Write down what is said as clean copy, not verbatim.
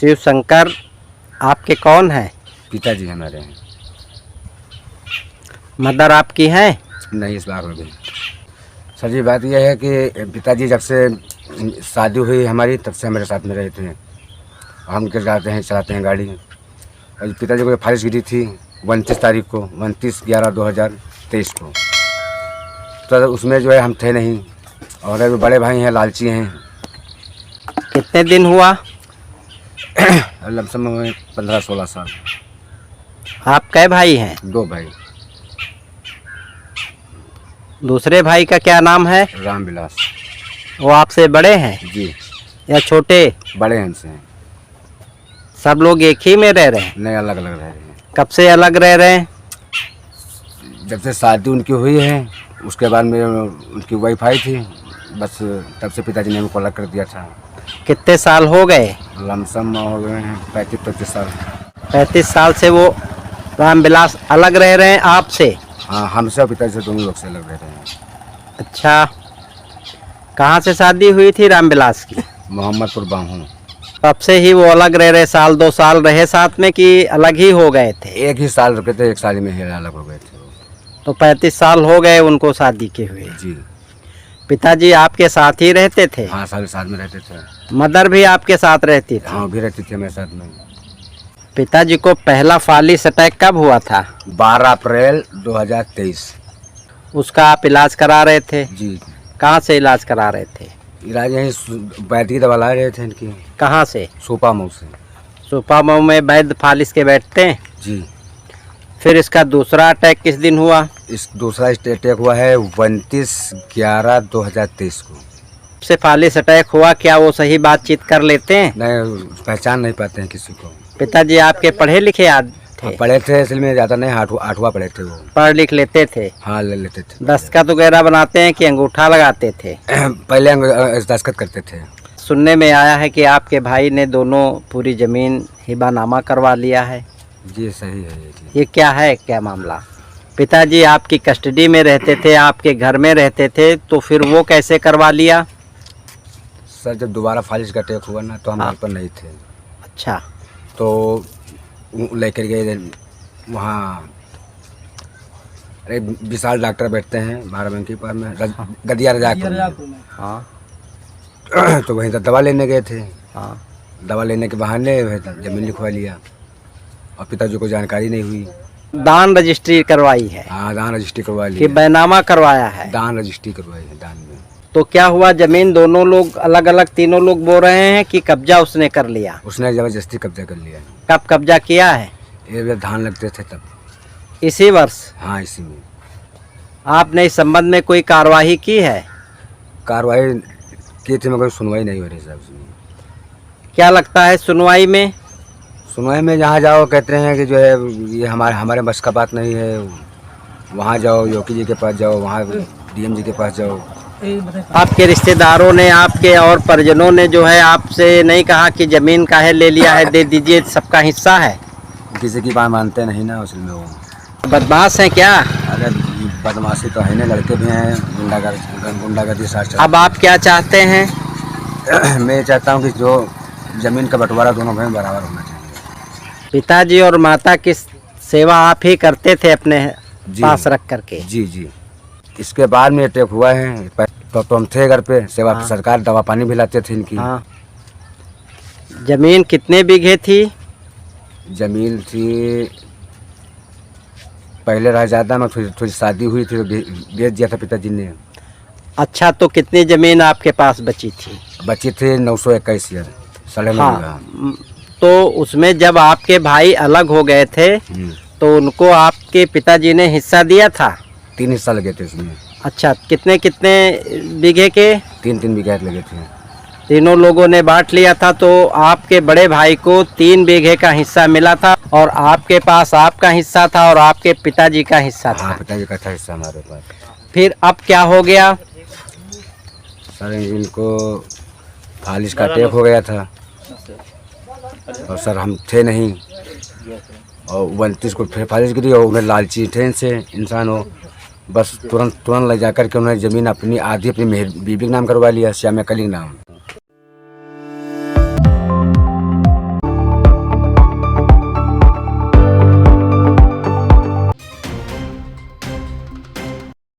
शिव शंकर आपके कौन है? पिताजी हमारे हैं। मदर आपकी है? नहीं, इस बार हो गई। सर जी, बात यह है कि पिताजी जब से शादी हुई हमारी तब से हमारे साथ में रहते हैं। हम गिर जाते हैं, चलाते हैं गाड़ी। और पिताजी को फारिश गिरी थी 29 तारीख को, 29/11/2023 को। तो उसमें जो है हम थे नहीं। और अभी बड़े भाई हैं, लालची हैं। कितने दिन हुआ? लमसम में 15-16 साल। आप कै भाई हैं? 2 भाई। दूसरे भाई का क्या नाम है? रामविलास। वो आपसे बड़े हैं जी। या छोटे? बड़े हैं हमसे। सब लोग एक ही में रह रहे हैं? नहीं, अलग अलग रह रहे हैं। कब से अलग रह रहे हैं? जब से शादी उनकी हुई है उसके बाद में उनकी वाइफ आई थी, बस तब से पिताजी ने उनको अलग कर दिया था। कितने साल हो गए? लमसम हो गए हैं 35-35 साल। 35 साल से वो रामविलास अलग रह रहे हैं आपसे? हाँ, हमसे और पिताजी से दोनों लोग से अलग रह रहे हैं। अच्छा, कहाँ से शादी हुई थी रामविलास की? मोहम्मदपुर बाहू। तब से ही वो अलग रह रहे? साल 2 साल रहे साथ में कि अलग ही हो गए थे? एक ही साल रुके थे, 1 साल में ही अलग हो गए थे वो। तो 35 साल हो गए उनको शादी के हुए। जी। पिताजी आपके साथ ही रहते थे? हाँ, साथ में रहते थे। मदर भी आपके साथ रहती थी? हाँ, भी रहती थी मेरे साथ में। पिताजी को पहला फालिस अटैक कब हुआ था? 12 अप्रैल 2023। उसका आप इलाज करा रहे थे? जी। कहाँ से इलाज करा रहे थे? इलाज यहीं वैद्य दवा ला रहे थे इनकी। कहाँ से? सोपा मऊ से। सुपा मऊ में वैद्य फालिस के बैठते हैं? जी। फिर इसका दूसरा अटैक किस दिन हुआ? इस दूसरा अटैक हुआ है 29/11/2023 को। से फालिस अटैक हुआ, क्या वो सही बातचीत कर लेते हैं? नहीं, पहचान नहीं पाते हैं किसी को। पिताजी आपके पढ़े लिखे थे? पढ़े थे, असल में ज़्यादा नहीं, 8वां पढ़े थे वो। पढ़ लिख लेते थे? हाँ, ले लेते थे। दस्तखत वगैरह बनाते हैं कि अंगूठा लगाते थे? पहले दस्तखत करते थे। सुनने में आया है कि आपके भाई ने दोनों पूरी ज़मीन हिबानामा करवा लिया है। जी, सही है ये चीज़। ये क्या है, क्या मामला? पिताजी आपकी कस्टडी में रहते थे, आपके घर में रहते थे, तो फिर वो कैसे करवा लिया? सर, जब दोबारा फालिस का अटैक हुआ ना तो हम घर पर नहीं थे। अच्छा। तो लेकर गए वहाँ। अरे, विशाल डॉक्टर बैठते हैं बाराबंकी के पास में, गदिया रजापुर में। हाँ। तो वहीं तक दवा लेने गए थे। हाँ। दवा लेने के बहाने ज़मीन लिखवा लिया और पिताजी को जानकारी नहीं हुई। दान रजिस्ट्री करवाई है? हाँ, दान रजिस्ट्री करवा कि ली। बैनामा करवाया है? दान रजिस्ट्री करवाई है, दान में। तो क्या हुआ, जमीन दोनों लोग अलग अलग, तीनों लोग बोल रहे हैं कि कब्जा उसने कर लिया? उसने ज़बरदस्ती कब्जा कर लिया। कब कब्जा किया है? ये जब धान लगते थे तब। इसी वर्ष? हाँ, इसी में। आपने इस संबंध में कोई कार्रवाई की है? कार्रवाई की थी मगर सुनवाई नहीं हो रही साहब। क्या लगता है सुनवाई में? सुनवाई में जहाँ जाओ कहते हैं कि जो है ये हमारे बस का बात नहीं है। वहाँ जाओ, योगी जी के पास जाओ, वहाँ डीएम जी के पास जाओ। आपके रिश्तेदारों ने, आपके और परिजनों ने जो है आपसे नहीं कहा कि ज़मीन काहे ले लिया है, दे दीजिए, सबका हिस्सा है? किसी की बात मानते नहीं ना असल में वो। बदमाश हैं क्या? अरे, बदमाशी तो है ना, लड़के भी हैं, गुंडागर्दी साथ। अब आप क्या चाहते हैं? मैं चाहता हूँ कि जो ज़मीन का बंटवारा दोनों भाई बराबर होना चाहिए। पिताजी और माता की सेवा आप ही करते थे अपने पास रख करके? जी जी। इसके बाद में अटैक हुआ है तो हम थे घर पे, सेवा। हाँ। सरकार दवा पानी भी लाते थे इनकी। हाँ। जमीन कितने बीघे थी? जमीन थी पहले रहा ज़्यादा में, थोड़ी शादी हुई थी तो बेच दिया था पिताजी ने। अच्छा, तो कितनी ज़मीन आपके पास बची थी? बची थी 921 ईयर, 9.5 हाँ। तो उसमें जब आपके भाई अलग हो गए थे तो उनको आपके पिताजी ने हिस्सा दिया था? 3 हिस्सा लगे थे उसमें। अच्छा, कितने कितने बीघे के? 3 बीघे लगे थे। तीनों लोगों ने बांट लिया था, तो आपके बड़े भाई को 3 बीघे का हिस्सा मिला था और आपके पास आपका हिस्सा था और आपके पिताजी का हिस्सा था? हाँ, पिताजी का था हिस्सा हमारे पास। फिर अब क्या हो गया? सर, इनको फालिस का अटैक हो गया था और सर हम थे नहीं, और 29 को फिर फालिस गिरी और उन्हें लालची थे इनसे इंसान हो, बस तुरंत ले जाकर के उन्होंने ज़मीन अपनी आधी अपनी बीबी के नाम करवा लिया, श्यामा कली नाम।